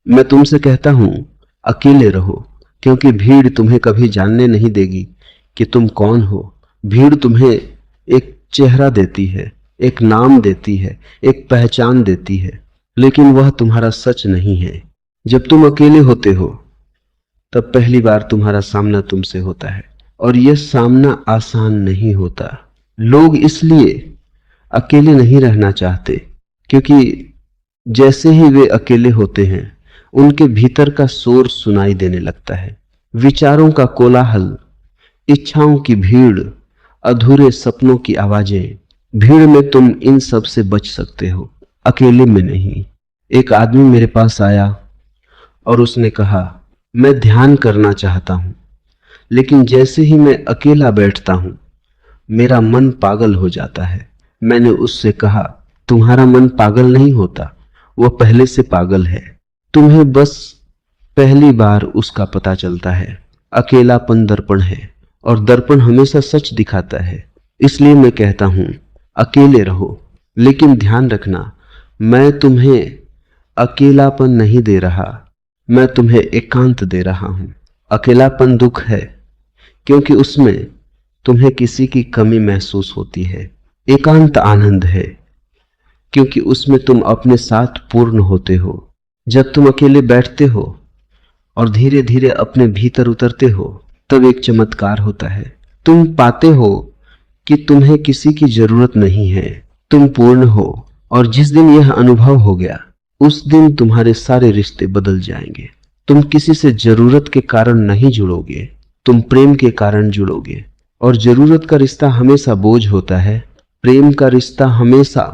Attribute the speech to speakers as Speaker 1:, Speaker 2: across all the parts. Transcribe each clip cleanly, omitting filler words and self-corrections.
Speaker 1: मैं तुमसे कहता हूं, अकेले रहो, क्योंकि भीड़ तुम्हें कभी जानने नहीं देगी कि तुम कौन हो। भीड़ तुम्हें एक चेहरा देती है, एक नाम देती है, एक पहचान देती है, लेकिन वह तुम्हारा सच नहीं है। जब तुम अकेले होते हो तब पहली बार तुम्हारा सामना तुमसे होता है, और यह सामना आसान नहीं होता। लोग इसलिए अकेले नहीं रहना चाहते क्योंकि जैसे ही वे अकेले होते हैं उनके भीतर का शोर सुनाई देने लगता है। विचारों का कोलाहल, इच्छाओं की भीड़, अधूरे सपनों की आवाजें। भीड़ में तुम इन सब से बच सकते हो, अकेले में नहीं। एक आदमी मेरे पास आया और उसने कहा, मैं ध्यान करना चाहता हूं, लेकिन जैसे ही मैं अकेला बैठता हूं मेरा मन पागल हो जाता है। मैंने उससे कहा, तुम्हारा मन पागल नहीं होता, वह पहले से पागल है। तुम्हें बस पहली बार उसका पता चलता है। अकेलापन दर्पण है और दर्पण हमेशा सच दिखाता है। इसलिए मैं कहता हूं, अकेले रहो, लेकिन ध्यान रखना, मैं तुम्हें अकेलापन नहीं दे रहा, मैं तुम्हें एकांत दे रहा हूं। अकेलापन दुख है क्योंकि उसमें तुम्हें किसी की कमी महसूस होती है। एकांत आनंद है क्योंकि उसमें तुम अपने साथ पूर्ण होते हो। जब तुम अकेले बैठते हो और धीरे धीरे अपने भीतर उतरते हो तब एक चमत्कार होता है। तुम पाते हो कि तुम्हें किसी की जरूरत नहीं है, तुम पूर्ण हो। और जिस दिन यह अनुभव हो गया उस दिन तुम्हारे सारे रिश्ते बदल जाएंगे। तुम किसी से जरूरत के कारण नहीं जुड़ोगे, तुम प्रेम के कारण जुड़ोगे। और जरूरत का रिश्ता हमेशा बोझ होता है, प्रेम का रिश्ता हमेशा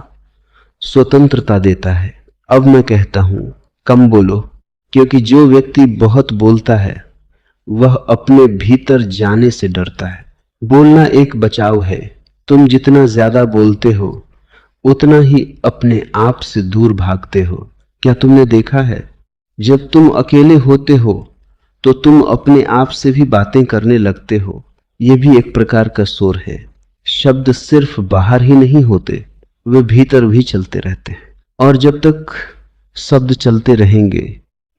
Speaker 1: स्वतंत्रता देता है। अब मैं कहता हूं, कम बोलो, क्योंकि जो व्यक्ति बहुत बोलता है वह अपने भीतर जाने से डरता है। बोलना एक बचाव है। तुम जितना ज्यादा बोलते हो उतना ही अपने आप से दूर भागते हो। क्या तुमने देखा है, जब तुम अकेले होते हो तो तुम अपने आप से भी बातें करने लगते हो। यह भी एक प्रकार का शोर है। शब्द सिर्फ बाहर ही नहीं होते, वे भीतर भी चलते रहते हैं। और जब तक शब्द चलते रहेंगे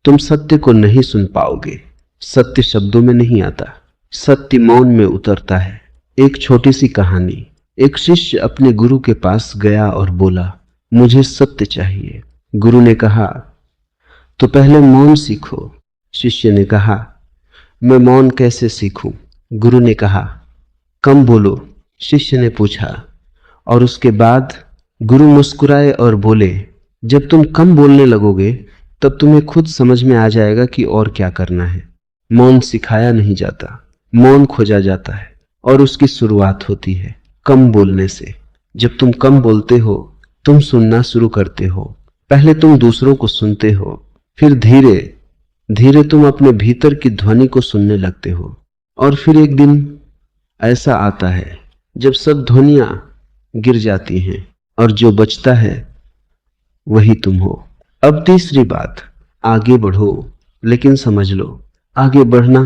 Speaker 1: तुम सत्य को नहीं सुन पाओगे। सत्य शब्दों में नहीं आता, सत्य मौन में उतरता है। एक छोटी सी कहानी। एक शिष्य अपने गुरु के पास गया और बोला, मुझे सत्य चाहिए। गुरु ने कहा, तो पहले मौन सीखो। शिष्य ने कहा, मैं मौन कैसे सीखूं? गुरु ने कहा, कम बोलो। शिष्य ने पूछा, और उसके बाद गुरु मुस्कुराए और बोले, जब तुम कम बोलने लगोगे तब तुम्हें खुद समझ में आ जाएगा कि और क्या करना है। मौन सिखाया नहीं जाता, मौन खोजा जाता है, और उसकी शुरुआत होती है कम बोलने से। जब तुम कम बोलते हो तुम सुनना शुरू करते हो। पहले तुम दूसरों को सुनते हो, फिर धीरे धीरे तुम अपने भीतर की ध्वनि को सुनने लगते हो। और फिर एक दिन ऐसा आता है जब सब ध्वनियां गिर जाती हैं और जो बचता है वही तुम हो। अब तीसरी बात, आगे बढ़ो, लेकिन समझ लो, आगे बढ़ना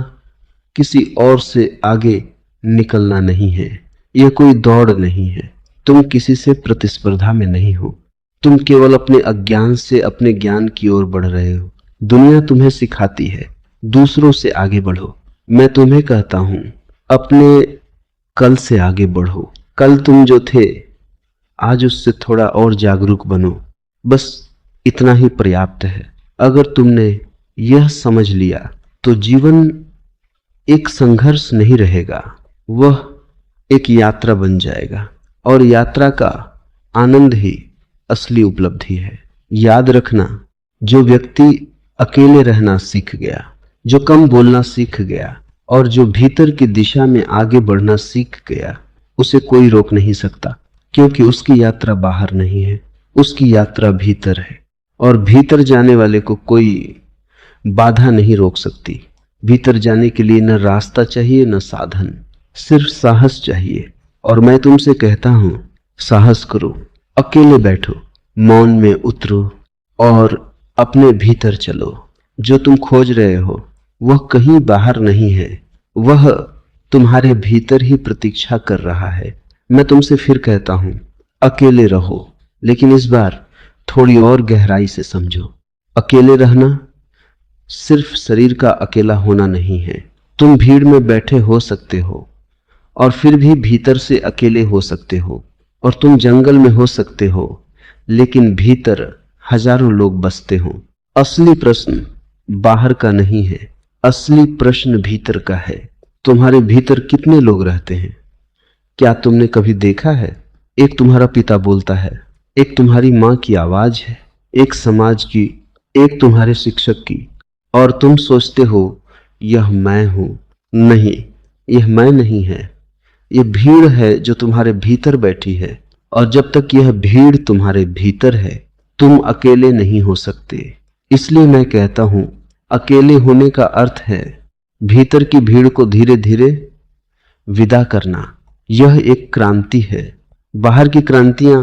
Speaker 1: किसी और से आगे निकलना नहीं है। यह कोई दौड़ नहीं है। तुम किसी से प्रतिस्पर्धा में नहीं हो। तुम केवल अपने अज्ञान से अपने ज्ञान की ओर बढ़ रहे हो। दुनिया तुम्हें सिखाती है, दूसरों से आगे बढ़ो। मैं तुम्हें कहता हूं, अपने कल से आगे बढ़ो। कल तुम जो थे आज उससे थोड़ा और जागरूक बनो। बस इतना ही पर्याप्त है। अगर तुमने यह समझ लिया तो जीवन एक संघर्ष नहीं रहेगा, वह एक यात्रा बन जाएगा। और यात्रा का आनंद ही असली उपलब्धि है। याद रखना, जो व्यक्ति अकेले रहना सीख गया, जो कम बोलना सीख गया और जो भीतर की दिशा में आगे बढ़ना सीख गया, उसे कोई रोक नहीं सकता, क्योंकि उसकी यात्रा बाहर नहीं है, उसकी यात्रा भीतर है। और भीतर जाने वाले को कोई बाधा नहीं रोक सकती। भीतर जाने के लिए न रास्ता चाहिए न साधन, सिर्फ साहस चाहिए। और मैं तुमसे कहता हूं, साहस करो, अकेले बैठो, मौन में उतरो और अपने भीतर चलो। जो तुम खोज रहे हो वह कहीं बाहर नहीं है, वह तुम्हारे भीतर ही प्रतीक्षा कर रहा है। मैं तुमसे फिर कहता हूं, अकेले रहो, लेकिन इस बार थोड़ी और गहराई से समझो। अकेले रहना सिर्फ शरीर का अकेला होना नहीं है। तुम भीड़ में बैठे हो सकते हो और फिर भी भीतर से अकेले हो सकते हो, और तुम जंगल में हो सकते हो लेकिन भीतर हजारों लोग बसते हो। असली प्रश्न बाहर का नहीं है, असली प्रश्न भीतर का है। तुम्हारे भीतर कितने लोग रहते हैं? क्या तुमने कभी देखा है? एक तुम्हारा पिता बोलता है, एक तुम्हारी माँ की आवाज है, एक समाज की, एक तुम्हारे शिक्षक की, और तुम सोचते हो यह मैं हूं। नहीं, यह मैं नहीं है, यह भीड़ है जो तुम्हारे भीतर बैठी है। और जब तक यह भीड़ तुम्हारे भीतर है तुम अकेले नहीं हो सकते। इसलिए मैं कहता हूं, अकेले होने का अर्थ है भीतर की भीड़ को धीरे धीरे विदा करना। यह एक क्रांति है। बाहर की क्रांतियां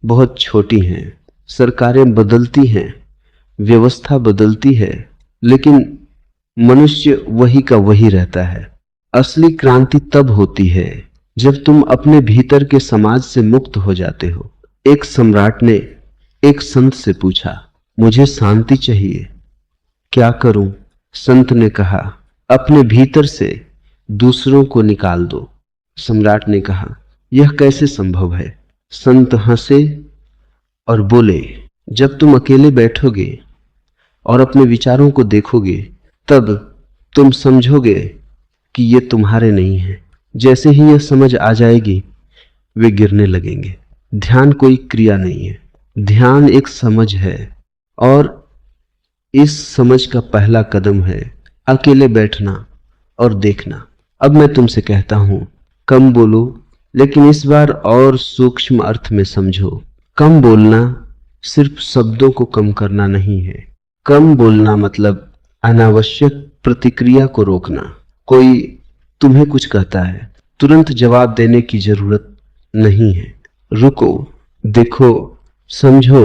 Speaker 1: बहुत छोटी हैं, सरकारें बदलती हैं, व्यवस्था बदलती है, लेकिन मनुष्य वही का वही रहता है। असली क्रांति तब होती है जब तुम अपने भीतर के समाज से मुक्त हो जाते हो। एक सम्राट ने एक संत से पूछा, मुझे शांति चाहिए, क्या करूं? संत ने कहा, अपने भीतर से दूसरों को निकाल दो। सम्राट ने कहा, यह कैसे संभव है? संत हंसे और बोले, जब तुम अकेले बैठोगे और अपने विचारों को देखोगे तब तुम समझोगे कि ये तुम्हारे नहीं है। जैसे ही यह समझ आ जाएगी वे गिरने लगेंगे। ध्यान कोई क्रिया नहीं है, ध्यान एक समझ है, और इस समझ का पहला कदम है अकेले बैठना और देखना। अब मैं तुमसे कहता हूं, कम बोलो, लेकिन इस बार और सूक्ष्म अर्थ में समझो। कम बोलना सिर्फ शब्दों को कम करना नहीं है। कम बोलना मतलब अनावश्यक प्रतिक्रिया को रोकना। कोई तुम्हें कुछ कहता है, तुरंत जवाब देने की जरूरत नहीं है। रुको, देखो, समझो।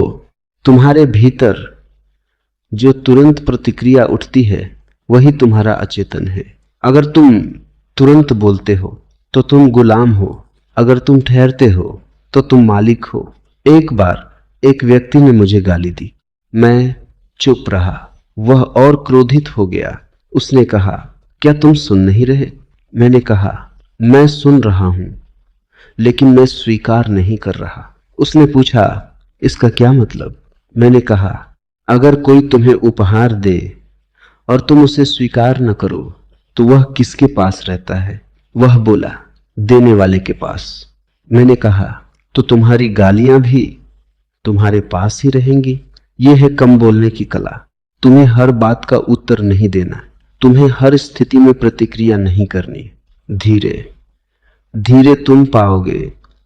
Speaker 1: तुम्हारे भीतर जो तुरंत प्रतिक्रिया उठती है वही तुम्हारा अचेतन है। अगर तुम तुरंत बोलते हो तो तुम गुलाम हो, अगर तुम ठहरते हो तो तुम मालिक हो। एक बार एक व्यक्ति ने मुझे गाली दी, मैं चुप रहा। वह और क्रोधित हो गया। उसने कहा, क्या तुम सुन नहीं रहे? मैंने कहा, मैं सुन रहा हूं लेकिन मैं स्वीकार नहीं कर रहा। उसने पूछा, इसका क्या मतलब? मैंने कहा, अगर कोई तुम्हें उपहार दे और तुम उसे स्वीकार न करो तो वह किसके पास रहता है? वह बोला, देने वाले के पास। मैंने कहा, तो तुम्हारी गालियां भी तुम्हारे पास ही रहेंगी। यह है कम बोलने की कला। तुम्हें हर बात का उत्तर नहीं देना, तुम्हें हर स्थिति में प्रतिक्रिया नहीं करनी। धीरे धीरे तुम पाओगे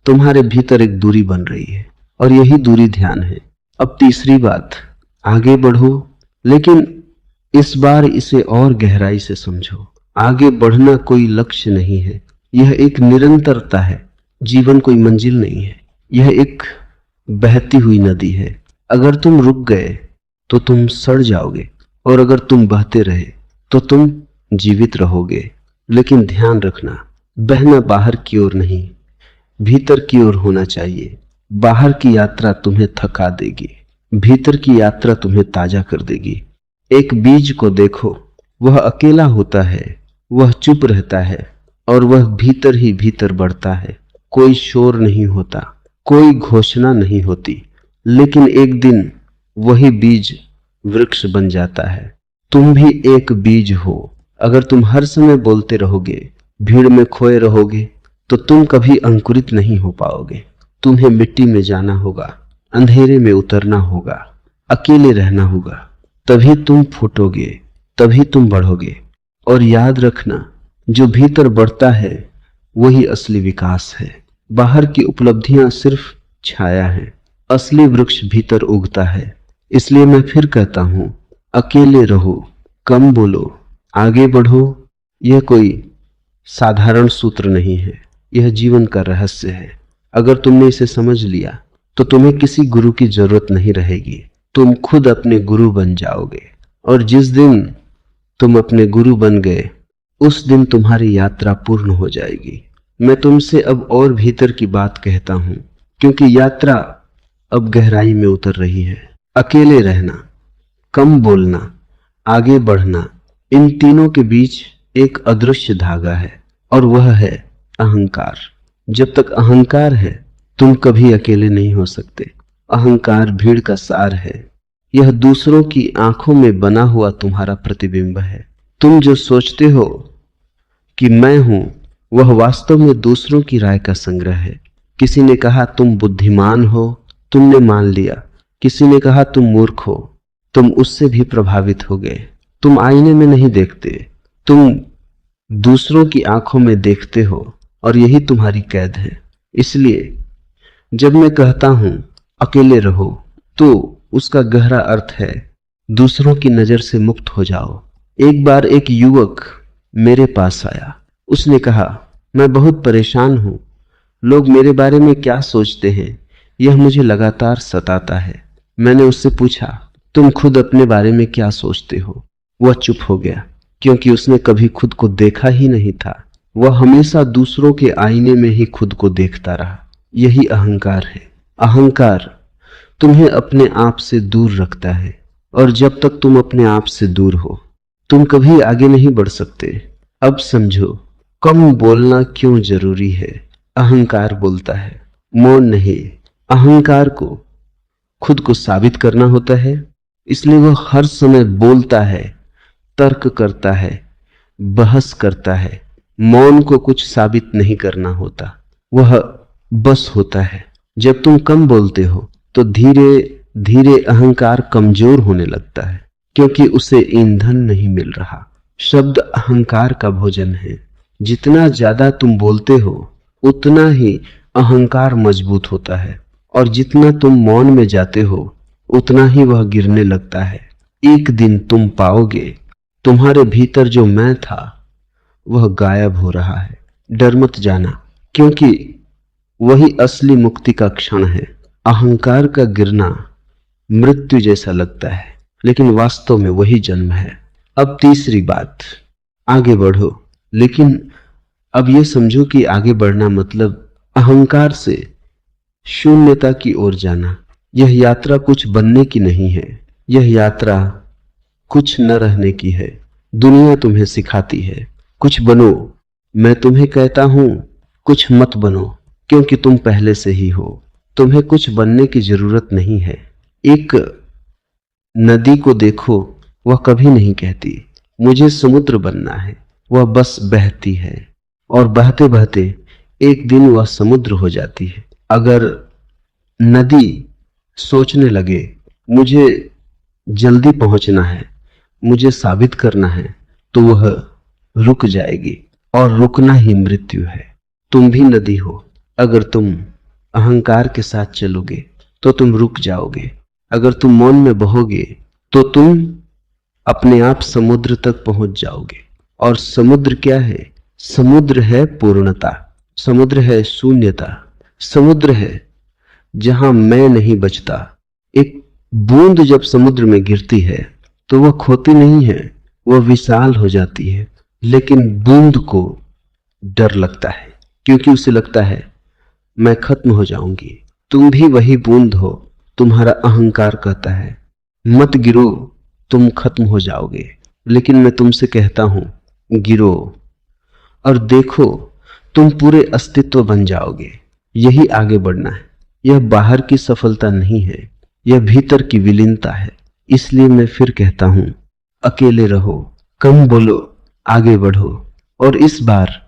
Speaker 1: तुम्हारे भीतर एक दूरी बन रही है, और यही दूरी ध्यान है। अब तीसरी बात, आगे बढ़ो, लेकिन इस बार इसे और गहराई से समझो। आगे बढ़ना कोई लक्ष्य नहीं है, यह एक निरंतरता है। जीवन कोई मंजिल नहीं है, यह एक बहती हुई नदी है। अगर तुम रुक गए तो तुम सड़ जाओगे, और अगर तुम बहते रहे तो तुम जीवित रहोगे। लेकिन ध्यान रखना, बहना बाहर की ओर नहीं, भीतर की ओर होना चाहिए। बाहर की यात्रा तुम्हें थका देगी, भीतर की यात्रा तुम्हें ताजा कर देगी। एक बीज को देखो, वह अकेला होता है, वह चुप रहता है, और वह भीतर ही भीतर बढ़ता है। कोई शोर नहीं होता, कोई घोषणा नहीं होती, लेकिन एक दिन वही बीज वृक्ष बन जाता है। तुम भी एक बीज हो। अगर तुम हर समय बोलते रहोगे, भीड़ में खोए रहोगे, तो तुम कभी अंकुरित नहीं हो पाओगे। तुम्हें मिट्टी में जाना होगा, अंधेरे में उतरना होगा, अकेले रहना होगा, तभी तुम फूटोगे, तभी तुम बढ़ोगे। और याद रखना, जो भीतर बढ़ता है वही असली विकास है। बाहर की उपलब्धियां सिर्फ छाया है, असली वृक्ष भीतर उगता है। इसलिए मैं फिर कहता हूं, अकेले रहो, कम बोलो, आगे बढ़ो। यह कोई साधारण सूत्र नहीं है, यह जीवन का रहस्य है। अगर तुमने इसे समझ लिया तो तुम्हें किसी गुरु की जरूरत नहीं रहेगी, तुम खुद अपने गुरु बन जाओगे। और जिस दिन तुम अपने गुरु बन गए उस दिन तुम्हारी यात्रा पूर्ण हो जाएगी। मैं तुमसे अब और भीतर की बात कहता हूं, क्योंकि यात्रा अब गहराई में उतर रही है। अकेले रहना, कम बोलना, आगे बढ़ना, इन तीनों के बीच एक अदृश्य धागा है और वह है अहंकार। जब तक अहंकार है तुम कभी अकेले नहीं हो सकते। अहंकार भीड़ का सार है। यह दूसरों की आंखों में बना हुआ तुम्हारा प्रतिबिंब है। तुम जो सोचते हो कि मैं हूं, वह वास्तव में दूसरों की राय का संग्रह है। किसी ने कहा तुम बुद्धिमान हो, तुमने मान लिया। किसी ने कहा तुम मूर्ख हो, तुम उससे भी प्रभावित हो गए। तुम आईने में नहीं देखते, तुम दूसरों की आंखों में देखते हो और यही तुम्हारी कैद है। इसलिए जब मैं कहता हूं अकेले रहो, तो उसका गहरा अर्थ है दूसरों की नजर से मुक्त हो जाओ। एक बार एक युवक मेरे पास आया। उसने कहा मैं बहुत परेशान हूं, लोग मेरे बारे में क्या सोचते हैं, यह मुझे लगातार सताता है। मैंने उससे पूछा तुम खुद अपने बारे में क्या सोचते हो? वह चुप हो गया, क्योंकि उसने कभी खुद को देखा ही नहीं था। वह हमेशा दूसरों के आईने में ही खुद को देखता रहा। यही अहंकार है। अहंकार तुम्हें अपने आप से दूर रखता है, और जब तक तुम अपने आप से दूर हो तुम कभी आगे नहीं बढ़ सकते। अब समझो कम बोलना क्यों जरूरी है। अहंकार बोलता है, मौन नहीं। अहंकार को खुद को साबित करना होता है, इसलिए वह हर समय बोलता है, तर्क करता है, बहस करता है। मौन को कुछ साबित नहीं करना होता, वह बस होता है। जब तुम कम बोलते हो तो धीरे धीरे अहंकार कमजोर होने लगता है, क्योंकि उसे ईंधन नहीं मिल रहा। शब्द अहंकार का भोजन है। जितना ज्यादा तुम बोलते हो उतना ही अहंकार मजबूत होता है, और जितना तुम मौन में जाते हो उतना ही वह गिरने लगता है। एक दिन तुम पाओगे तुम्हारे भीतर जो मैं था वह गायब हो रहा है। डर मत जाना, क्योंकि वही असली मुक्ति का क्षण है। अहंकार का गिरना मृत्यु जैसा लगता है, लेकिन वास्तव में वही जन्म है। अब तीसरी बात, आगे बढ़ो, लेकिन अब यह समझो कि आगे बढ़ना मतलब अहंकार से शून्यता की ओर जाना। यह यात्रा कुछ बनने की नहीं है, यह यात्रा कुछ न रहने की है। दुनिया तुम्हें सिखाती है कुछ बनो। मैं तुम्हें कहता हूं कुछ मत बनो, क्योंकि तुम पहले से ही हो। तुम्हें कुछ बनने की जरूरत नहीं है। एक नदी को देखो, वह कभी नहीं कहती मुझे समुद्र बनना है। वह बस बहती है, और बहते बहते एक दिन वह समुद्र हो जाती है। अगर नदी सोचने लगे मुझे जल्दी पहुंचना है, मुझे साबित करना है, तो वह रुक जाएगी, और रुकना ही मृत्यु है। तुम भी नदी हो। अगर तुम अहंकार के साथ चलोगे तो तुम रुक जाओगे। अगर तुम मौन में बहोगे तो तुम अपने आप समुद्र तक पहुंच जाओगे। और समुद्र क्या है? समुद्र है पूर्णता, समुद्र है शून्यता, समुद्र है जहां मैं नहीं बचता। एक बूंद जब समुद्र में गिरती है तो वह खोती नहीं है, वह विशाल हो जाती है। लेकिन बूंद को डर लगता है, क्योंकि उसे लगता है मैं खत्म हो जाऊंगी। तुम भी वही बूंद हो। तुम्हारा अहंकार कहता है मत गिरो, तुम खत्म हो जाओगे। लेकिन मैं तुमसे कहता हूं गिरो, और देखो तुम पूरे अस्तित्व बन जाओगे। यही आगे बढ़ना है। यह बाहर की सफलता नहीं है, यह भीतर की विलीनता है। इसलिए मैं फिर कहता हूं अकेले रहो, कम बोलो, आगे बढ़ो। और इस बार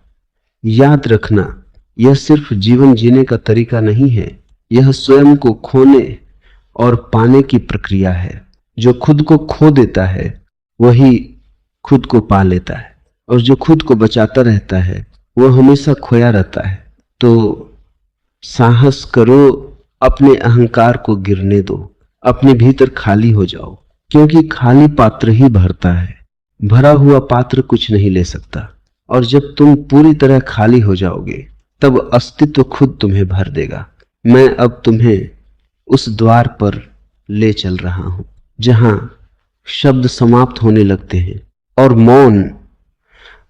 Speaker 1: याद रखना, यह सिर्फ जीवन जीने का तरीका नहीं है, यह स्वयं को खोने और पाने की प्रक्रिया है। जो खुद को खो देता है वही खुद को पा लेता है, और जो खुद को बचाता रहता है वह हमेशा खोया रहता है। तो साहस करो, अपने अहंकार को गिरने दो, अपने भीतर खाली हो जाओ, क्योंकि खाली पात्र ही भरता है, भरा हुआ पात्र कुछ नहीं ले सकता। और जब तुम पूरी तरह खाली हो जाओगे तब अस्तित्व खुद तुम्हें भर देगा। मैं अब तुम्हें उस द्वार पर ले चल रहा हूं जहां शब्द समाप्त होने लगते हैं और मौन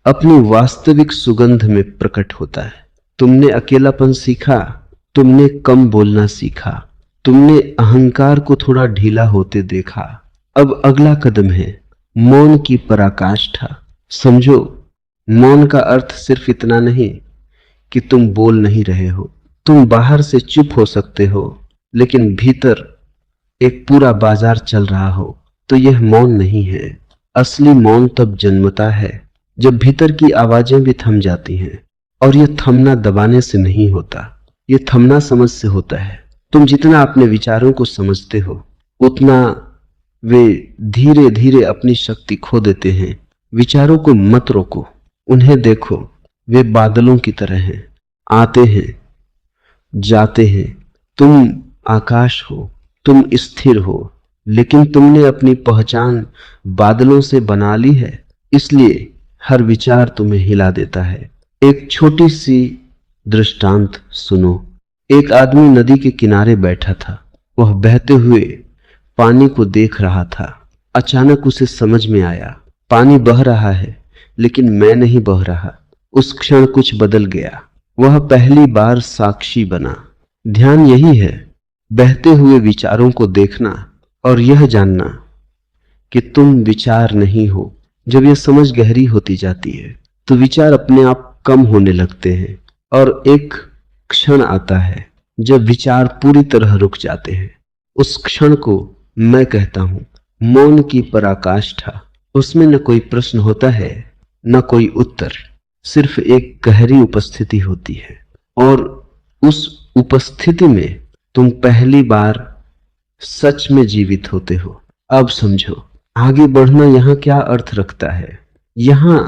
Speaker 1: अपनी वास्तविक सुगंध में प्रकट होता है। तुमने अकेलापन सीखा, तुमने कम बोलना सीखा, तुमने अहंकार को थोड़ा ढीला होते देखा। अब अगला कदम है मौन की पराकाष्ठा। समझो, मौन का अर्थ सिर्फ इतना नहीं कि तुम बोल नहीं रहे हो। तुम बाहर से चुप हो सकते हो, लेकिन भीतर एक पूरा बाजार चल रहा हो तो यह मौन नहीं है। असली मौन तब जन्मता है जब भीतर की आवाजें भी थम जाती हैं। और यह थमना दबाने से नहीं होता, यह थमना समझ से होता है। तुम जितना अपने विचारों को समझते हो, उतना वे धीरे धीरे अपनी शक्ति खो देते हैं। विचारों को मत रोको, उन्हें देखो। वे बादलों की तरह हैं, आते हैं, जाते हैं। तुम आकाश हो, तुम स्थिर हो, लेकिन तुमने अपनी पहचान बादलों से बना ली है, इसलिए हर विचार तुम्हें हिला देता है। एक छोटी सी दृष्टांत सुनो। एक आदमी नदी के किनारे बैठा था। वह बहते हुए पानी को देख रहा था। अचानक उसे समझ में आया, पानी बह रहा है, लेकिन मैं नहीं बह रहा। उस क्षण कुछ बदल गया। वह पहली बार साक्षी बना। ध्यान यही है, बहते हुए विचारों को देखना और यह जानना कि तुम विचार नहीं हो। जब यह समझ गहरी होती जाती है तो विचार अपने आप कम होने लगते हैं और एक क्षण आता है जब विचार पूरी तरह रुक जाते हैं। उस क्षण को मैं कहता हूं मौन की पराकाष्ठा। उसमें न कोई प्रश्न होता है, न कोई उत्तर, सिर्फ एक गहरी उपस्थिति होती है। और उस उपस्थिति में तुम पहली बार सच में जीवित होते हो। अब समझो, आगे बढ़ना यहां क्या अर्थ रखता है। यहां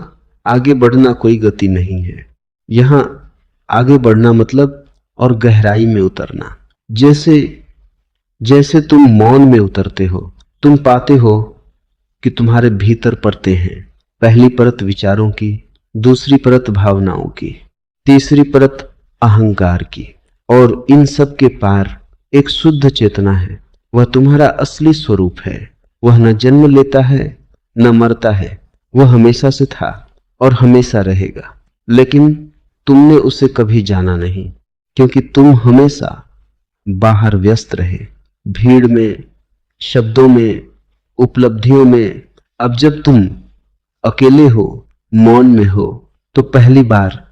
Speaker 1: आगे बढ़ना कोई गति नहीं है। यहां आगे बढ़ना मतलब और गहराई में उतरना। जैसे जैसे तुम मौन में उतरते हो, तुम पाते हो कि तुम्हारे भीतर परतें हैं। पहली परत विचारों की, दूसरी परत भावनाओं की, तीसरी परत अहंकार की, और इन सब के पार एक शुद्ध चेतना है। वह तुम्हारा असली स्वरूप है। वह न जन्म लेता है, न मरता है। वह हमेशा से था और हमेशा रहेगा, लेकिन तुमने उसे कभी जाना नहीं, क्योंकि तुम हमेशा बाहर व्यस्त रहे, भीड़ में, शब्दों में, उपलब्धियों में। अब जब तुम अकेले हो, मौन में हो, तो पहली बार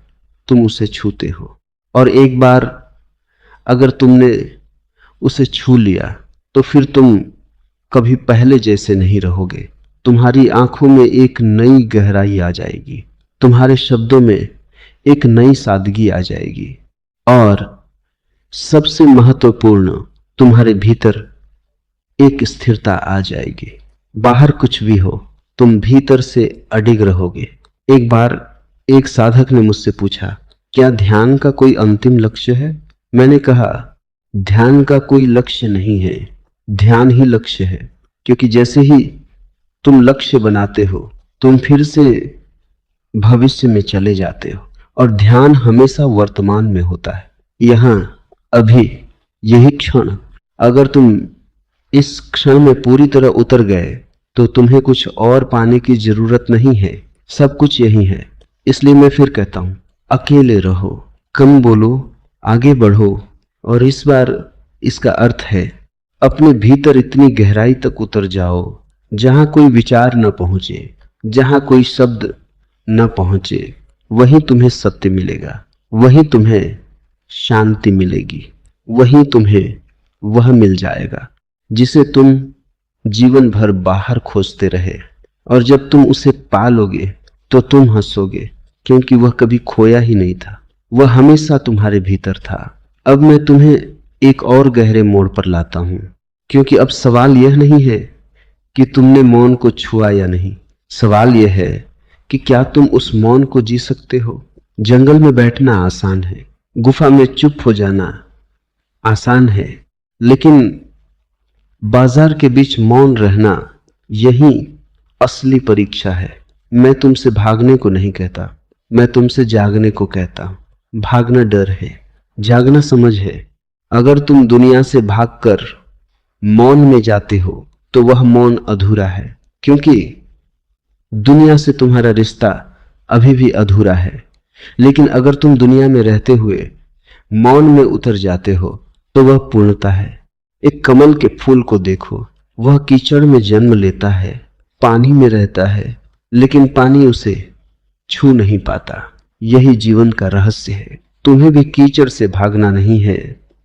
Speaker 1: तुम उसे छूते हो। और एक बार अगर तुमने उसे छू लिया तो फिर तुम कभी पहले जैसे नहीं रहोगे। तुम्हारी आंखों में एक नई गहराई आ जाएगी, तुम्हारे शब्दों में एक नई सादगी आ जाएगी, और सबसे महत्वपूर्ण, तुम्हारे भीतर एक स्थिरता आ जाएगी। बाहर कुछ भी हो, तुम भीतर से अडिग रहोगे। एक बार एक साधक ने मुझसे पूछा, क्या ध्यान का कोई अंतिम लक्ष्य है? मैंने कहा, ध्यान का कोई लक्ष्य नहीं है, ध्यान ही लक्ष्य है। क्योंकि जैसे ही तुम लक्ष्य बनाते हो, तुम फिर से भविष्य में चले जाते हो, और ध्यान हमेशा वर्तमान में होता है। यहां, अभी, यही क्षण। अगर तुम इस क्षण में पूरी तरह उतर गए तो तुम्हें कुछ और पाने की जरूरत नहीं है। सब कुछ यही है। इसलिए मैं फिर कहता हूं, अकेले रहो, कम बोलो, आगे बढ़ो। और इस बार इसका अर्थ है, अपने भीतर इतनी गहराई तक उतर जाओ जहां कोई विचार न पहुंचे, जहां कोई शब्द न पहुंचे। वहीं तुम्हें सत्य मिलेगा, वहीं तुम्हें शांति मिलेगी, वहीं तुम्हें वह मिल जाएगा जिसे तुम जीवन भर बाहर खोजते रहे। और जब तुम उसे पा लोगे तो तुम हंसोगे, क्योंकि वह कभी खोया ही नहीं था, वह हमेशा तुम्हारे भीतर था। अब मैं तुम्हें एक और गहरे मोड़ पर लाता हूं, क्योंकि अब सवाल यह नहीं है कि तुमने मौन को छुआ या नहीं। सवाल यह है कि क्या तुम उस मौन को जी सकते हो। जंगल में बैठना आसान है, गुफा में चुप हो जाना आसान है, लेकिन बाजार के बीच मौन रहना, यही असली परीक्षा है। मैं तुमसे भागने को नहीं कहता, मैं तुमसे जागने को कहता हूं। भागना डर है, जागना समझ है। अगर तुम दुनिया से भागकर मौन में जाते हो तो वह मौन अधूरा है, क्योंकि दुनिया से तुम्हारा रिश्ता अभी भी अधूरा है। लेकिन अगर तुम दुनिया में रहते हुए मौन में उतर जाते हो तो वह पूर्णता है। एक कमल के फूल को देखो, वह कीचड़ में जन्म लेता है, पानी में रहता है लेकिन पानी उसे छू नहीं पाता। यही जीवन का रहस्य है। तुम्हें भी कीचड़ से भागना नहीं है,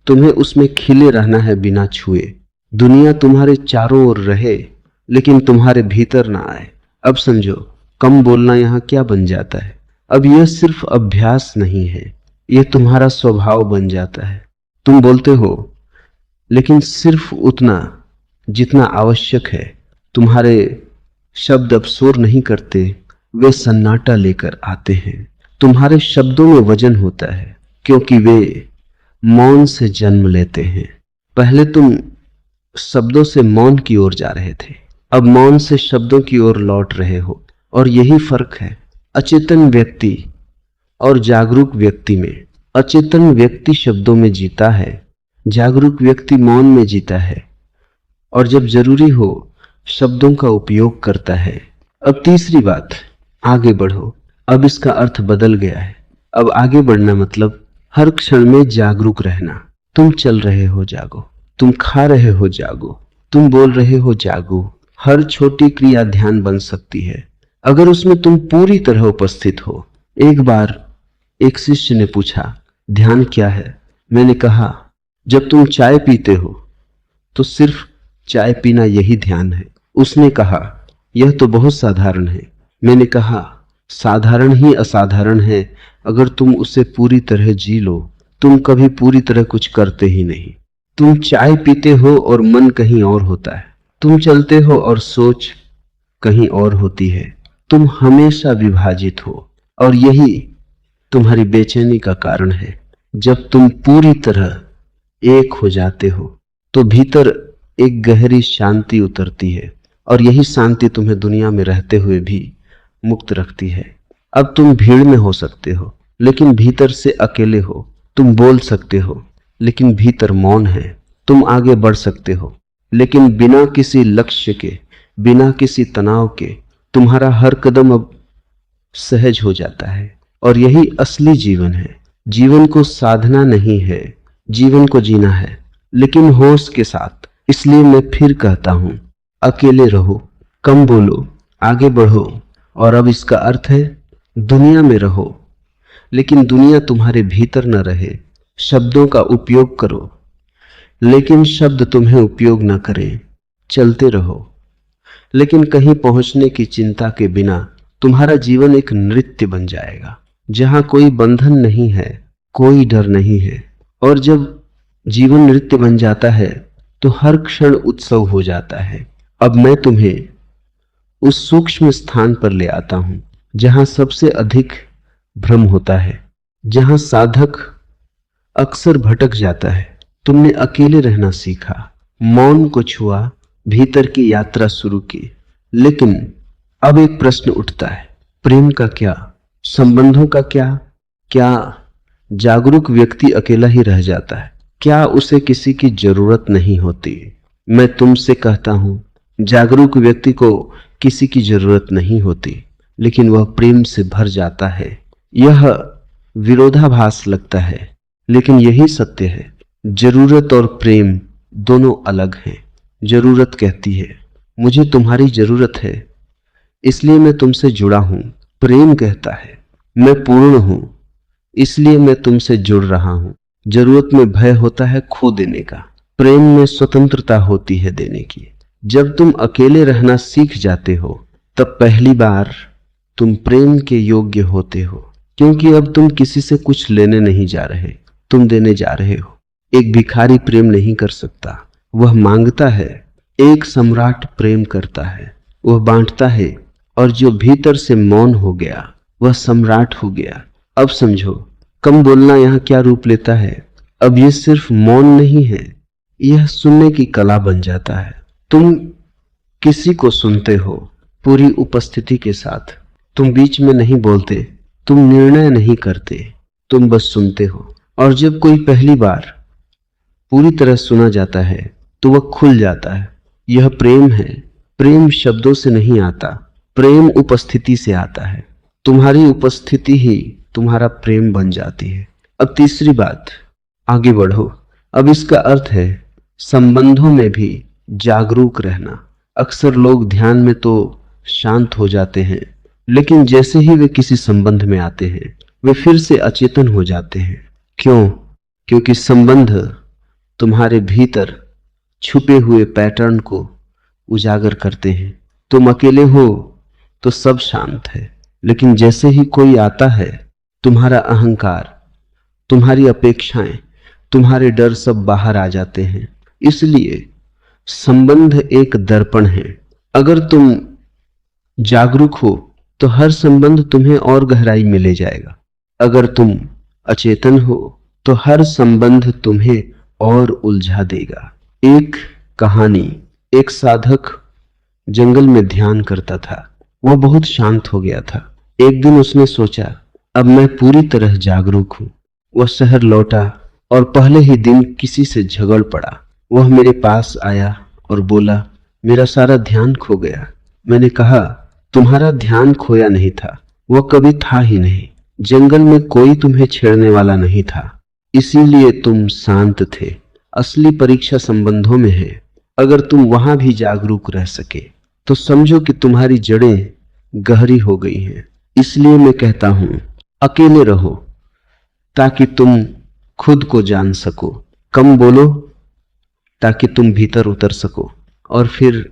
Speaker 1: तुम्हें उसमें खिले रहना है बिना छुए। दुनिया तुम्हारे चारों ओर रहे लेकिन तुम्हारे भीतर ना आए। अब समझो, कम बोलना यहाँ क्या बन जाता है। अब यह सिर्फ अभ्यास नहीं है, यह तुम्हारा स्वभाव बन जाता है। तुम बोलते हो लेकिन सिर्फ उतना जितना आवश्यक है। तुम्हारे शब्द अब शोर नहीं करते, वे सन्नाटा लेकर आते हैं। तुम्हारे शब्दों में वजन होता है क्योंकि वे मौन से जन्म लेते हैं। पहले तुम शब्दों से मौन की ओर जा रहे थे, अब मौन से शब्दों की ओर लौट रहे हो। और यही फर्क है अचेतन व्यक्ति और जागरूक व्यक्ति में। अचेतन व्यक्ति शब्दों में जीता है, जागरूक व्यक्ति मौन में जीता है और जब जरूरी हो शब्दों का उपयोग करता है। अब तीसरी बात, आगे बढ़ो। अब इसका अर्थ बदल गया है। अब आगे बढ़ना मतलब हर क्षण में जागरूक रहना। तुम चल रहे हो, जागो। तुम खा रहे हो, जागो। तुम बोल रहे हो, जागो। हर छोटी क्रिया ध्यान बन सकती है अगर उसमें तुम पूरी तरह उपस्थित हो। एक बार एक शिष्य ने पूछा, ध्यान क्या है? मैंने कहा, जब तुम चाय पीते हो तो सिर्फ चाय पीना यही ध्यान है। उसने कहा, यह तो बहुत साधारण है। मैंने कहा, साधारण ही असाधारण है अगर तुम उसे पूरी तरह जी लो। तुम कभी पूरी तरह कुछ करते ही नहीं। तुम चाय पीते हो और मन कहीं और होता है। तुम चलते हो और सोच कहीं और होती है। तुम हमेशा विभाजित हो और यही तुम्हारी बेचैनी का कारण है। जब तुम पूरी तरह एक हो जाते हो तो भीतर एक गहरी शांति उतरती है और यही शांति तुम्हें दुनिया में रहते हुए भी मुक्त रखती है। अब तुम भीड़ में हो सकते हो लेकिन भीतर से अकेले हो। तुम बोल सकते हो लेकिन भीतर मौन है। तुम आगे बढ़ सकते हो लेकिन बिना किसी लक्ष्य के, बिना किसी तनाव के। तुम्हारा हर कदम अब सहज हो जाता है और यही असली जीवन है। जीवन को साधना नहीं है, जीवन को जीना है, लेकिन होश के साथ। इसलिए मैं फिर कहता हूं, अकेले रहो, कम बोलो, आगे बढ़ो। और अब इसका अर्थ है दुनिया में रहो लेकिन दुनिया तुम्हारे भीतर न रहे। शब्दों का उपयोग करो लेकिन शब्द तुम्हें उपयोग न करें। चलते रहो लेकिन कहीं पहुंचने की चिंता के बिना। तुम्हारा जीवन एक नृत्य बन जाएगा जहां कोई बंधन नहीं है, कोई डर नहीं है। और जब जीवन नृत्य बन जाता है तो हर क्षण उत्सव हो जाता है। अब मैं तुम्हें उस सूक्ष्म स्थान पर ले आता हूं जहां सबसे अधिक भ्रम होता है, जहां साधक अक्सर भटक जाता है। तुमने अकेले रहना सीखा, मौन को छुआ, भीतर की यात्रा शुरू की। लेकिन अब एक प्रश्न उठता है, प्रेम का क्या? संबंधों का क्या? क्या जागरूक व्यक्ति अकेला ही रह जाता है? क्या उसे किसी की जरूरत नहीं होती? मैं तुमसे कहता हूं, जागरूक व्यक्ति को किसी की जरूरत नहीं होती लेकिन वह प्रेम से भर जाता है। यह विरोधाभास लगता है लेकिन यही सत्य है। जरूरत और प्रेम दोनों अलग हैं। जरूरत कहती है, मुझे तुम्हारी जरूरत है इसलिए मैं तुमसे जुड़ा हूं। प्रेम कहता है, मैं पूर्ण हूं इसलिए मैं तुमसे जुड़ रहा हूं। जरूरत में भय होता है खो देने का, प्रेम में स्वतंत्रता होती है देने की। जब तुम अकेले रहना सीख जाते हो तब पहली बार तुम प्रेम के योग्य होते हो, क्योंकि अब तुम किसी से कुछ लेने नहीं जा रहे, तुम देने जा रहे हो। एक भिखारी प्रेम नहीं कर सकता, वह मांगता है। एक सम्राट प्रेम करता है, वह बांटता है। और जो भीतर से मौन हो गया वह सम्राट हो गया। अब समझो, कम बोलना यहाँ क्या रूप लेता है। अब यह सिर्फ मौन नहीं है, यह सुनने की कला बन जाता है। तुम किसी को सुनते हो पूरी उपस्थिति के साथ। तुम बीच में नहीं बोलते, तुम निर्णय नहीं करते, तुम बस सुनते हो। और जब कोई पहली बार पूरी तरह सुना जाता है तो वह खुल जाता है। यह प्रेम है। प्रेम शब्दों से नहीं आता, प्रेम उपस्थिति से आता है। तुम्हारी उपस्थिति ही तुम्हारा प्रेम बन जाती है। अब तीसरी बात, आगे बढ़ो। अब इसका अर्थ है संबंधों में भी जागरूक रहना। अक्सर लोग ध्यान में तो शांत हो जाते हैं, लेकिन जैसे ही वे किसी संबंध में आते हैं वे फिर से अचेतन हो जाते हैं। क्यों? क्योंकि संबंध तुम्हारे भीतर छुपे हुए पैटर्न को उजागर करते हैं। तुम अकेले हो तो सब शांत है, लेकिन जैसे ही कोई आता है तुम्हारा अहंकार, तुम्हारी अपेक्षाएं, तुम्हारे डर सब बाहर आ जाते हैं। इसलिए संबंध एक दर्पण है। अगर तुम जागरूक हो तो हर संबंध तुम्हें और गहराई में ले जाएगा। अगर तुम अचेतन हो तो हर संबंध तुम्हें और उलझा देगा। एक कहानी, एक साधक जंगल में ध्यान करता था। वह बहुत शांत हो गया था। एक दिन उसने सोचा, अब मैं पूरी तरह जागरूक हूं। वह शहर लौटा और पहले ही दिन किसी से झगड़ पड़ा। वह मेरे पास आया और बोला, मेरा सारा ध्यान खो गया। मैंने कहा, तुम्हारा ध्यान खोया नहीं था, वह कभी था ही नहीं। जंगल में कोई तुम्हें छेड़ने वाला नहीं था, इसीलिए तुम शांत थे। असली परीक्षा संबंधों में है। अगर तुम वहां भी जागरूक रह सके तो समझो कि तुम्हारी जड़ें गहरी हो गई हैं। इसलिए मैं कहता हूं, अकेले रहो ताकि तुम खुद को जान सको। कम बोलो ताकि तुम भीतर उतर सको, और फिर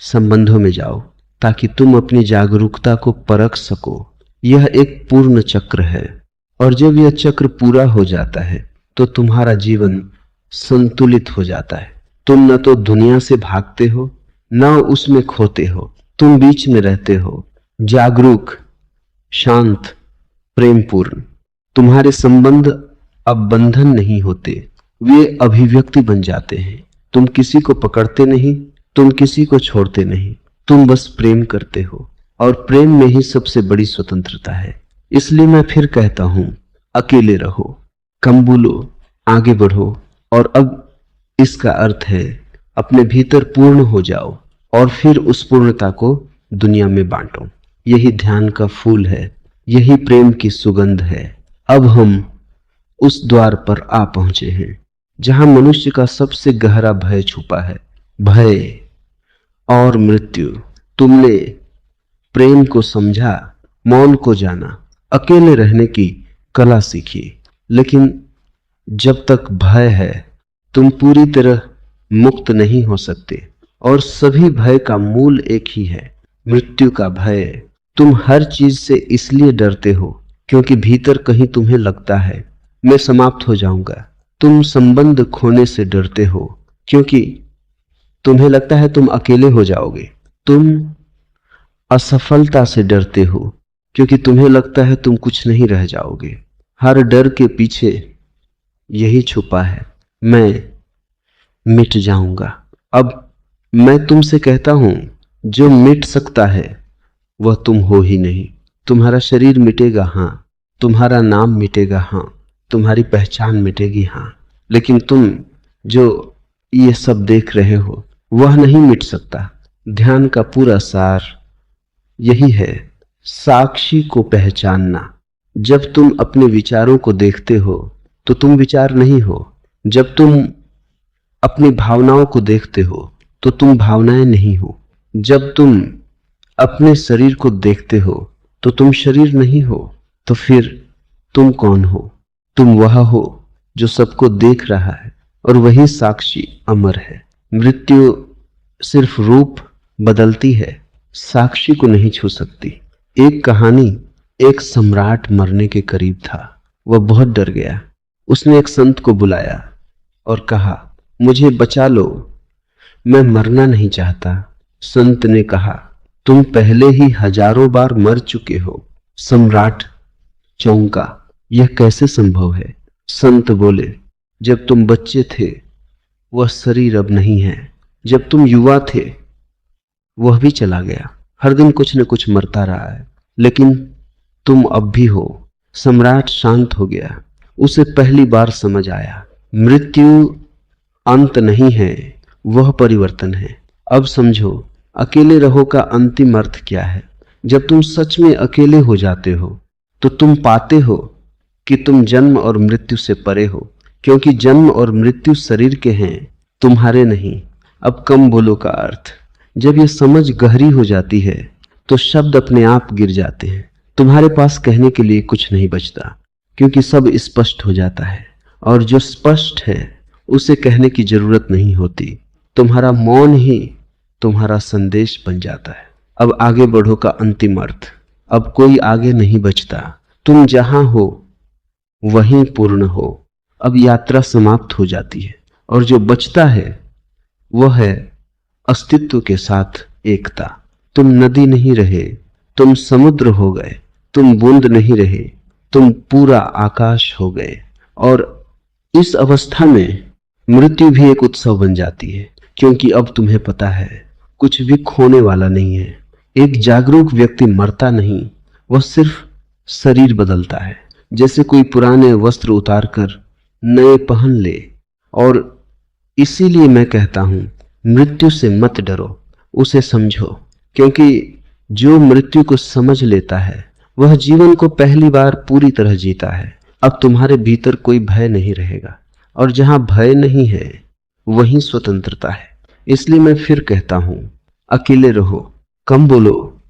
Speaker 1: संबंधों में जाओ ताकि तुम अपनी जागरूकता को परख सको। यह एक पूर्ण चक्र है, और जब यह चक्र पूरा हो जाता है तो तुम्हारा जीवन संतुलित हो जाता है। तुम न तो दुनिया से भागते हो, न उसमें खोते हो, तुम बीच में रहते हो, जागरूक, शांत, प्रेमपूर्ण। तुम्हारे संबंध अब बंधन नहीं होते, वे अभिव्यक्ति बन जाते हैं। तुम किसी को पकड़ते नहीं, तुम किसी को छोड़ते नहीं, तुम बस प्रेम करते हो, और प्रेम में ही सबसे बड़ी स्वतंत्रता है। इसलिए मैं फिर कहता हूं, अकेले रहो, कम बोलो, आगे बढ़ो। और अब इसका अर्थ है अपने भीतर पूर्ण हो जाओ और फिर उस पूर्णता को दुनिया में बांटो। यही ध्यान का फूल है, यही प्रेम की सुगंध है। अब हम उस द्वार पर आ पहुंचे हैं जहां मनुष्य का सबसे गहरा भय छुपा है, भय और मृत्यु। तुमने प्रेम को समझा, मौन को जाना, अकेले रहने की कला सीखी, लेकिन जब तक भय है तुम पूरी तरह मुक्त नहीं हो सकते। और सभी भय का मूल एक ही है, मृत्यु का भय। तुम हर चीज से इसलिए डरते हो क्योंकि भीतर कहीं तुम्हें लगता है मैं समाप्त हो जाऊंगा। तुम संबंध खोने से डरते हो क्योंकि तुम्हें लगता है तुम अकेले हो जाओगे। तुम असफलता से डरते हो क्योंकि तुम्हें लगता है तुम कुछ नहीं रह जाओगे। हर डर के पीछे यही छुपा है, मैं मिट जाऊंगा। अब मैं तुमसे कहता हूं, जो मिट सकता है वह तुम हो ही नहीं। तुम्हारा शरीर मिटेगा, हां, तुम्हारा नाम मिटेगा, हां, तुम्हारी पहचान मिटेगी, हां, लेकिन तुम जो ये सब देख रहे हो वह नहीं मिट सकता। ध्यान का पूरा सार यही है, साक्षी को पहचानना। जब तुम अपने विचारों को देखते हो तो तुम विचार नहीं हो। जब तुम अपनी भावनाओं को देखते हो तो तुम भावनाएं नहीं हो। जब तुम अपने शरीर को देखते हो तो तुम शरीर नहीं हो। तो फिर तुम कौन हो? तुम वह हो जो सबको देख रहा है, और वही साक्षी अमर है। मृत्यु सिर्फ रूप बदलती है, साक्षी को नहीं छू सकती। एक कहानी, एक सम्राट मरने के करीब था। वह बहुत डर गया। उसने एक संत को बुलाया और कहा, मुझे बचा लो, मैं मरना नहीं चाहता। संत ने कहा, तुम पहले ही हजारों बार मर चुके हो। सम्राट चौंका, यह कैसे संभव है? संत बोले, जब तुम बच्चे थे वह शरीर अब नहीं है, जब तुम युवा थे वह भी चला गया। हर दिन कुछ न कुछ मरता रहा है, लेकिन तुम अब भी हो। सम्राट शांत हो गया। उसे पहली बार समझ आया, मृत्यु अंत नहीं है, वह परिवर्तन है। अब समझो, अकेले रहो का अंतिम अर्थ क्या है। जब तुम सच में अकेले हो जाते हो तो तुम पाते हो कि तुम जन्म और मृत्यु से परे हो, क्योंकि जन्म और मृत्यु शरीर के हैं, तुम्हारे नहीं। अब कम बोलो का अर्थ, जब यह समझ गहरी हो जाती है तो शब्द अपने आप गिर जाते हैं। तुम्हारे पास कहने के लिए कुछ नहीं बचता, क्योंकि सब स्पष्ट हो जाता है, और जो स्पष्ट है उसे कहने की जरूरत नहीं होती। तुम्हारा मौन ही तुम्हारा संदेश बन जाता है। अब आगे बढ़ो का अंतिम अर्थ। अब कोई आगे नहीं बचता, तुम जहां हो वहीं पूर्ण हो। अब यात्रा समाप्त हो जाती है, और जो बचता है वह है अस्तित्व के साथ एकता। तुम नदी नहीं रहे, तुम समुद्र हो गए। तुम बूंद नहीं रहे, तुम पूरा आकाश हो गए। और इस अवस्था में मृत्यु भी एक उत्सव बन जाती है, क्योंकि अब तुम्हें पता है कुछ भी खोने वाला नहीं है। एक जागरूक व्यक्ति मरता नहीं, वह सिर्फ शरीर बदलता है, जैसे कोई पुराने वस्त्र उतारकर नए पहन ले। और इसीलिए मैं कहता हूं, मृत्यु से मत डरो, उसे समझो, क्योंकि जो मृत्यु को समझ लेता है वह जीवन को पहली बार पूरी तरह जीता है। अब तुम्हारे भीतर कोई भय नहीं रहेगा, और जहां भय नहीं है वहीं स्वतंत्रता है। इसलिए मैं फिर कहता हूं, अकेले रहो, कम बोलो,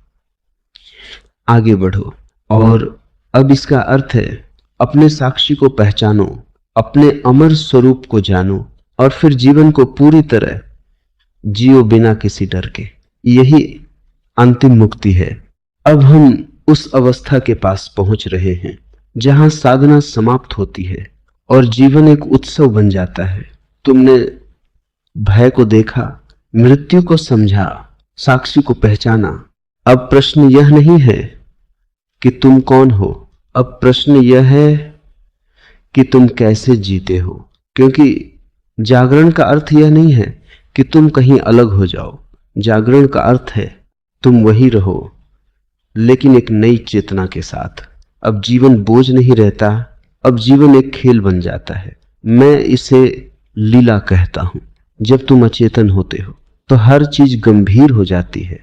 Speaker 1: आगे बढ़ो। और अब इसका अर्थ है, अपने साक्षी को पहचानो, अपने अमर स्वरूप को जानो, और फिर जीवन को पूरी तरह जियो बिना किसी डर के। यही अंतिम मुक्ति है। अब हम उस अवस्था के पास पहुंच रहे हैं जहां साधना समाप्त होती है और जीवन एक उत्सव बन जाता है। तुमने भय को देखा, मृत्यु को समझा, साक्षी को पहचाना। अब प्रश्न यह नहीं है कि तुम कौन हो, अब प्रश्न यह है कि तुम कैसे जीते हो। क्योंकि जागरण का अर्थ यह नहीं है कि तुम कहीं अलग हो जाओ। जागरण का अर्थ है तुम वही रहो, लेकिन एक नई चेतना के साथ। अब जीवन बोझ नहीं रहता, अब जीवन एक खेल बन जाता है। मैं इसे लीला कहता हूं। जब तुम अचेतन होते हो तो हर चीज गंभीर हो जाती है।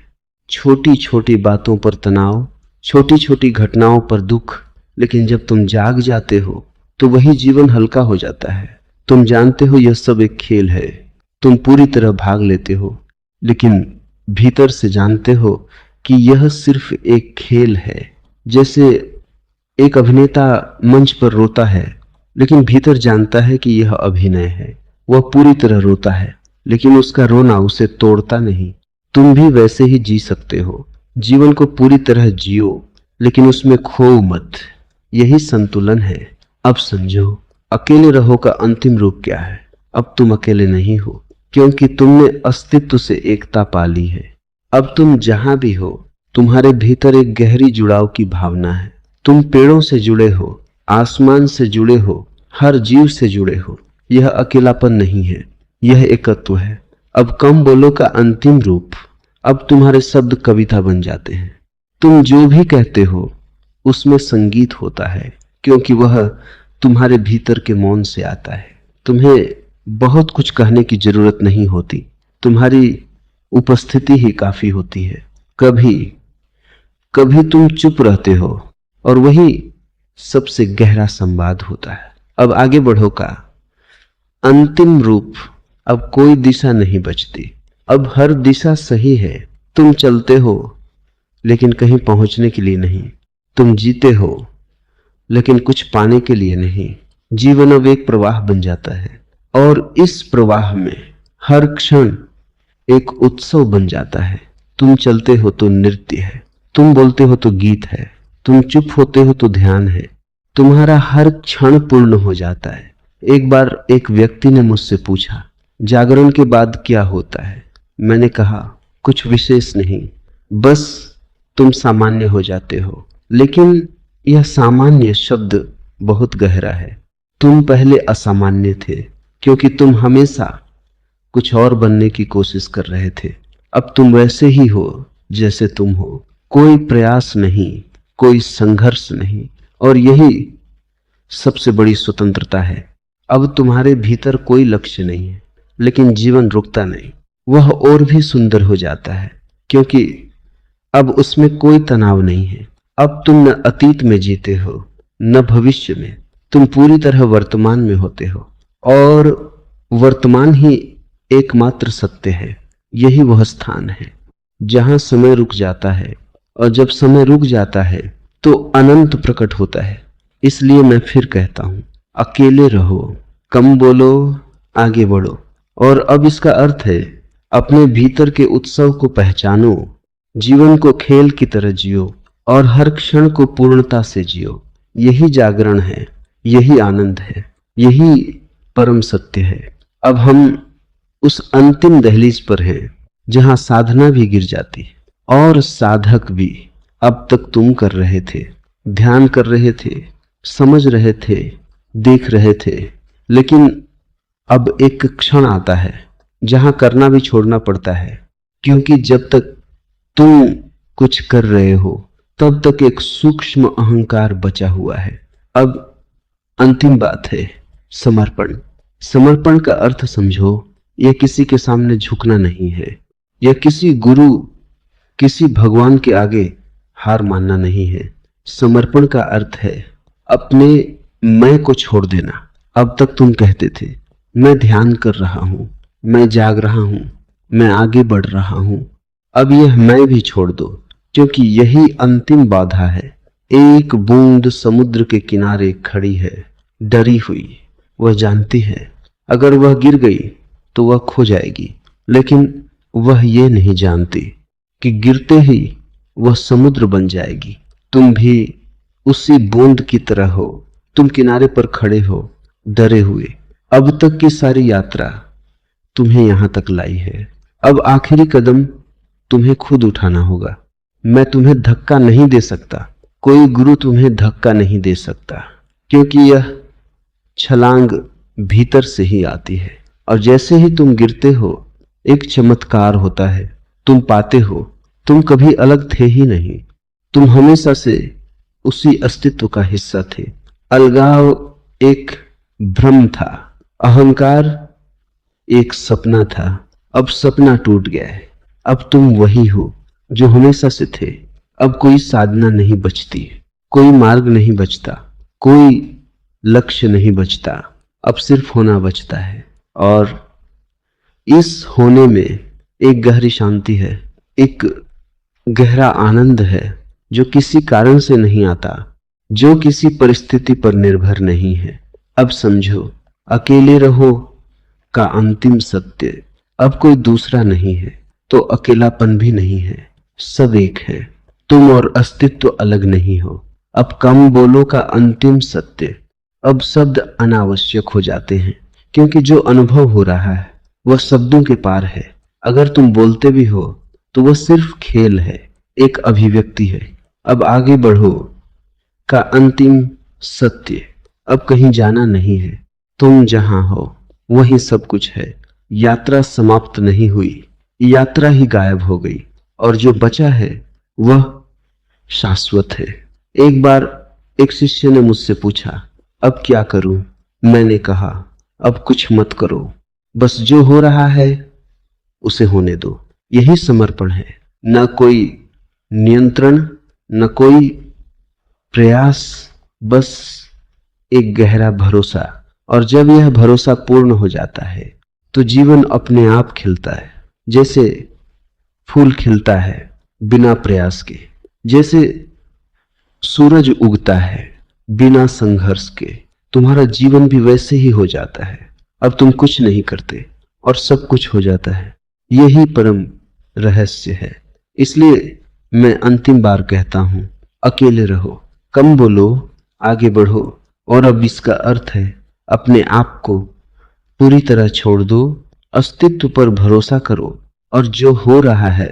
Speaker 1: छोटी छोटी बातों पर तनाव, छोटी छोटी घटनाओं पर दुख। लेकिन जब तुम जाग जाते हो तो वही जीवन हल्का हो जाता है। तुम जानते हो यह सब एक खेल है। तुम पूरी तरह भाग लेते हो, लेकिन भीतर से जानते हो कि यह सिर्फ एक खेल है। जैसे एक अभिनेता मंच पर रोता है, लेकिन भीतर जानता है कि यह अभिनय है। वह पूरी तरह रोता है, लेकिन उसका रोना उसे तोड़ता नहीं। तुम भी वैसे ही जी सकते हो। जीवन को पूरी तरह जियो, लेकिन उसमें खो मत। यही संतुलन है। अब समझो, अकेले रहो का अंतिम रूप क्या है। अब तुम अकेले नहीं हो, क्योंकि तुमने अस्तित्व से एकता पाली है। अब तुम जहां भी हो, तुम्हारे भीतर एक गहरी जुड़ाव की भावना है। तुम पेड़ों से जुड़े हो, आसमान से जुड़े हो, हर जीव से जुड़े हो। यह अकेलापन नहीं है, यह एकत्व है। अब कम बोलो का अंतिम रूप। अब तुम्हारे शब्द कविता बन जाते हैं। तुम जो भी कहते हो उसमें संगीत होता है, क्योंकि वह तुम्हारे भीतर के मौन से आता है। तुम्हें बहुत कुछ कहने की जरूरत नहीं होती, तुम्हारी उपस्थिति ही काफी होती है। कभी कभी तुम चुप रहते हो, और वही सबसे गहरा संवाद होता है। अब आगे बढ़ो का अंतिम रूप। अब कोई दिशा नहीं बचती, अब हर दिशा सही है। तुम चलते हो, लेकिन कहीं पहुंचने के लिए नहीं। तुम जीते हो, लेकिन कुछ पाने के लिए नहीं। जीवन अब एक प्रवाह बन जाता है, और इस प्रवाह में हर क्षण एक उत्सव बन जाता है। तुम चलते हो तो नृत्य है, तुम बोलते हो तो गीत है, तुम चुप होते हो तो ध्यान है। तुम्हारा हर क्षण पूर्ण हो जाता है। एक बार एक व्यक्ति ने मुझसे पूछा, जागरण के बाद क्या होता है। मैंने कहा, कुछ विशेष नहीं, बस तुम सामान्य हो जाते हो। लेकिन यह सामान्य शब्द बहुत गहरा है। तुम पहले असामान्य थे, क्योंकि तुम हमेशा कुछ और बनने की कोशिश कर रहे थे। अब तुम वैसे ही हो जैसे तुम हो। कोई प्रयास नहीं, कोई संघर्ष नहीं, और यही सबसे बड़ी स्वतंत्रता है। अब तुम्हारे भीतर कोई लक्ष्य नहीं है, लेकिन जीवन रुकता नहीं, वह और भी सुंदर हो जाता है, क्योंकि अब उसमें कोई तनाव नहीं है। अब तुम न अतीत में जीते हो न भविष्य में, तुम पूरी तरह वर्तमान में होते हो, और वर्तमान ही एकमात्र सत्य है। यही वह स्थान है जहां समय रुक जाता है और जब समय रुक जाता है तो अनंत प्रकट होता है। इसलिए मैं फिर कहता हूं, अकेले रहो, कम बोलो, आगे बढ़ो। और अब इसका अर्थ है, अपने भीतर के उत्सव को पहचानो, जीवन को खेल की तरह जियो और हर क्षण को पूर्णता से जियो। यही जागरण है, यही आनंद है, यही परम सत्य है। अब हम उस अंतिम दहलीज पर हैं जहां साधना भी गिर जाती है और साधक भी। अब तक तुम कर रहे थे, ध्यान कर रहे थे, समझ रहे थे, देख रहे थे, लेकिन अब एक क्षण आता है जहां करना भी छोड़ना पड़ता है, क्योंकि जब तक तुम कुछ कर रहे हो तब तक एक सूक्ष्म अहंकार बचा हुआ है। अब अंतिम बात है समर्पण। समर्पण का अर्थ समझो, यह किसी के सामने झुकना नहीं है, यह किसी गुरु, किसी भगवान के आगे हार मानना नहीं है। समर्पण का अर्थ है अपने मैं को छोड़ देना। अब तक तुम कहते थे, मैं ध्यान कर रहा हूं, मैं जाग रहा हूं, मैं आगे बढ़ रहा हूं। अब यह मैं भी छोड़ दो, क्योंकि यही अंतिम बाधा है। एक बूंद समुद्र के किनारे खड़ी है, डरी हुई। वह जानती है अगर वह गिर गई तो वह खो जाएगी, लेकिन वह ये नहीं जानती कि गिरते ही वह समुद्र बन जाएगी। तुम भी उसी बूंद की तरह हो, तुम किनारे पर खड़े हो, डरे हुए। अब तक की सारी यात्रा तुम्हें यहां तक लाई है, अब आखिरी कदम तुम्हें खुद उठाना होगा। मैं तुम्हें धक्का नहीं दे सकता, कोई गुरु तुम्हें धक्का नहीं दे सकता, क्योंकि यह छलांग भीतर से ही आती है। और जैसे ही तुम गिरते हो एक चमत्कार होता है, तुम पाते हो तुम कभी अलग थे ही नहीं, तुम हमेशा से उसी अस्तित्व का हिस्सा थे। अलगाव एक भ्रम था, अहंकार एक सपना था, अब सपना टूट गया है। अब तुम वही हो जो हमेशा से थे। अब कोई साधना नहीं बचती, कोई मार्ग नहीं बचता, कोई लक्ष्य नहीं बचता, अब सिर्फ होना बचता है। और इस होने में एक गहरी शांति है, एक गहरा आनंद है जो किसी कारण से नहीं आता, जो किसी परिस्थिति पर निर्भर नहीं है। अब समझो, अकेले रहो का अंतिम सत्य अब कोई दूसरा नहीं है, तो अकेलापन भी नहीं है, सब एक है। तुम और अस्तित्व अलग नहीं हो। अब कम बोलो का अंतिम सत्य, अब शब्द अनावश्यक हो जाते हैं, क्योंकि जो अनुभव हो रहा है वह शब्दों के पार है। अगर तुम बोलते भी हो तो वह सिर्फ खेल है, एक अभिव्यक्ति है। अब आगे बढ़ो का अंतिम सत्य, अब कहीं जाना नहीं है, तुम जहां हो वहीं सब कुछ है। यात्रा समाप्त नहीं हुई, यात्रा ही गायब हो गई, और जो बचा है वह शाश्वत है। एक बार एक शिष्य ने मुझसे पूछा, अब क्या करूं? मैंने कहा, अब कुछ मत करो, बस जो हो रहा है उसे होने दो। यही समर्पण है, न कोई नियंत्रण, न कोई प्रयास, बस एक गहरा भरोसा। और जब यह भरोसा पूर्ण हो जाता है तो जीवन अपने आप खिलता है, जैसे फूल खिलता है बिना प्रयास के, जैसे सूरज उगता है बिना संघर्ष के। तुम्हारा जीवन भी वैसे ही हो जाता है। अब तुम कुछ नहीं करते और सब कुछ हो जाता है। यही परम रहस्य है। इसलिए मैं अंतिम बार कहता हूं, अकेले रहो, कम बोलो, आगे बढ़ो। और अब इसका अर्थ है अपने आप को पूरी तरह छोड़ दो, अस्तित्व पर भरोसा करो और जो हो रहा है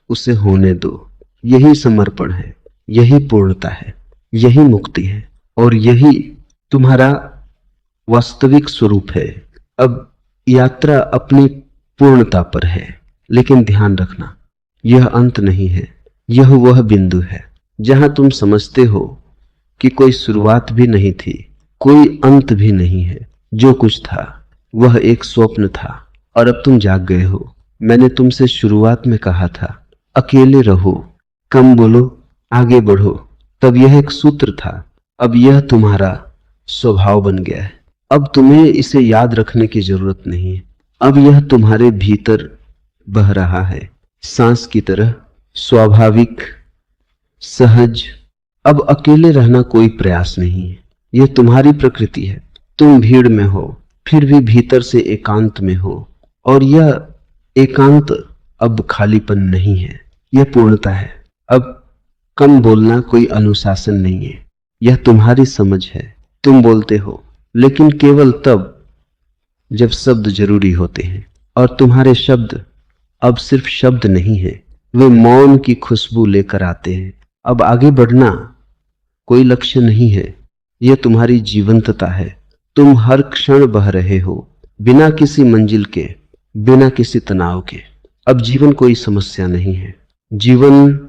Speaker 1: उसे होने दो। यही समर्पण है, यही पूर्णता है, यही मुक्ति है, और यही तुम्हारा वास्तविक स्वरूप है। अब यात्रा अपनी पूर्णता पर है, लेकिन ध्यान रखना, यह अंत नहीं है, यह वह बिंदु है जहां तुम समझते हो कि कोई शुरुआत भी नहीं थी, कोई अंत भी नहीं है। जो कुछ था वह एक स्वप्न था और अब तुम जाग गए हो। मैंने तुमसे शुरुआत में कहा था, अकेले रहो, कम बोलो, आगे बढ़ो। तब यह एक सूत्र था, अब यह तुम्हारा स्वभाव बन गया है। अब तुम्हें इसे याद रखने की जरूरत नहीं है, अब यह तुम्हारे भीतर बह रहा है, सांस की तरह स्वाभाविक, सहज। अब अकेले रहना कोई प्रयास नहीं है, यह तुम्हारी प्रकृति है। तुम भीड़ में हो, फिर भी भीतर से एकांत में हो, और यह एकांत अब खालीपन नहीं है, यह पूर्णता है। अब कम बोलना कोई अनुशासन नहीं है, यह तुम्हारी समझ है। तुम बोलते हो, लेकिन केवल तब जब शब्द जरूरी होते हैं, और तुम्हारे शब्द अब सिर्फ शब्द नहीं है, वे मौन की खुशबू लेकर आते हैं। अब आगे बढ़ना कोई लक्ष्य नहीं है, यह तुम्हारी जीवंतता है। तुम हर क्षण बह रहे हो, बिना किसी मंजिल के, बिना किसी तनाव के। अब जीवन कोई समस्या नहीं है, जीवन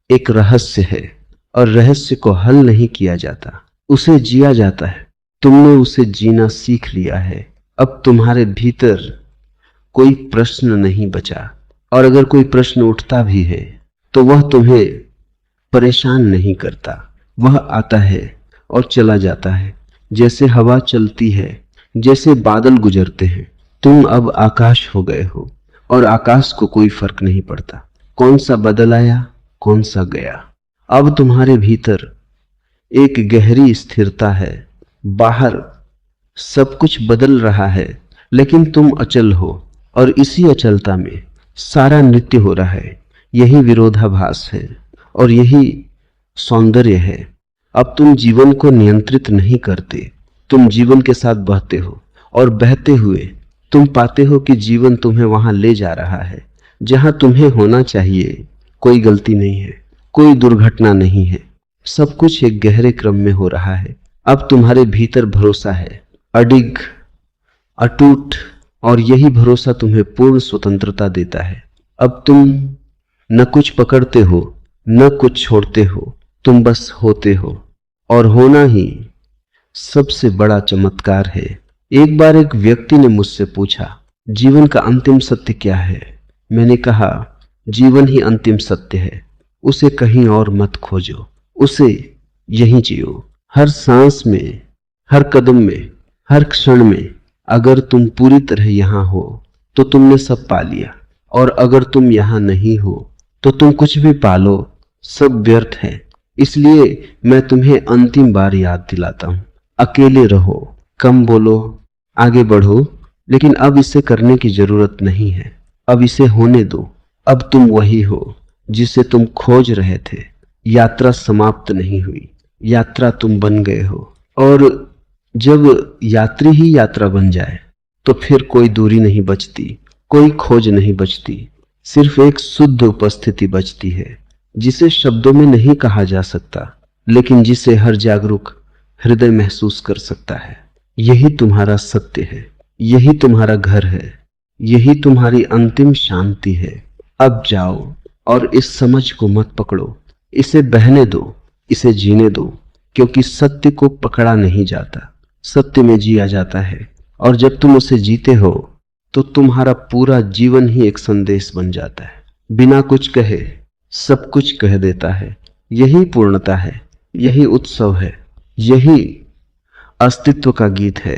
Speaker 1: एक रहस्य है, और रहस्य को हल नहीं किया जाता, उसे जिया जाता है। तुमने उसे जीना सीख लिया है। अब तुम्हारे भीतर कोई प्रश्न नहीं बचा, और अगर कोई प्रश्न उठता भी है तो वह तुम्हें परेशान नहीं करता। वह आता है और चला जाता है, जैसे हवा चलती है, जैसे बादल गुजरते हैं। तुम अब आकाश हो गए हो, और आकाश को कोई फर्क नहीं पड़ता कौन सा बदल आया, कौन सा गया। अब तुम्हारे भीतर एक गहरी स्थिरता है। बाहर सब कुछ बदल रहा है, लेकिन तुम अचल हो, और इसी अचलता में सारा नृत्य हो रहा है। यही विरोधाभास है, और यही सौंदर्य है। अब तुम जीवन को नियंत्रित नहीं करते, तुम जीवन के साथ बहते हो, और बहते हुए तुम पाते हो कि जीवन तुम्हें वहां ले जा रहा है जहां तुम्हें होना चाहिए। कोई गलती नहीं है, कोई दुर्घटना नहीं है, सब कुछ एक गहरे क्रम में हो रहा है। अब तुम्हारे भीतर भरोसा है, अडिग, अटूट, और यही भरोसा तुम्हें पूर्ण स्वतंत्रता देता है। अब तुम न कुछ पकड़ते हो, न कुछ छोड़ते हो, तुम बस होते हो, और होना ही सबसे बड़ा चमत्कार है। एक बार एक व्यक्ति ने मुझसे पूछा, जीवन का अंतिम सत्य क्या है? मैंने कहा, जीवन ही अंतिम सत्य है, उसे कहीं और मत खोजो, उसे यहीं जियो। हर सांस में, हर कदम में, हर क्षण में अगर तुम पूरी तरह यहां हो तो तुमने सब पा लिया, और अगर तुम यहां नहीं हो तो तुम कुछ भी पालो, सब व्यर्थ है। इसलिए मैं तुम्हें अंतिम बार याद दिलाता हूं, अकेले रहो, कम बोलो, आगे बढ़ो, लेकिन अब इसे करने की जरूरत नहीं है। अब इसे होने दो। अब तुम वही हो जिसे तुम खोज रहे थे। यात्रा समाप्त नहीं हुई, यात्रा तुम बन गए हो। और जब यात्री ही यात्रा बन जाए तो फिर कोई दूरी नहीं बचती, कोई खोज नहीं बचती, सिर्फ एक शुद्ध उपस्थिति बचती है, जिसे शब्दों में नहीं कहा जा सकता, लेकिन जिसे हर जागरूक हृदय महसूस कर सकता है। यही तुम्हारा सत्य है, यही तुम्हारा घर है, यही तुम्हारी अंतिम शांति है। अब जाओ और इस समझ को मत पकड़ो, इसे बहने दो, इसे जीने दो, क्योंकि सत्य को पकड़ा नहीं जाता, सत्य में जिया जाता है। और जब तुम उसे जीते हो तो तुम्हारा पूरा जीवन ही एक संदेश बन जाता है। बिना कुछ कहे सब कुछ कह देता है। यही पूर्णता है, यही उत्सव है, यही अस्तित्व का गीत है।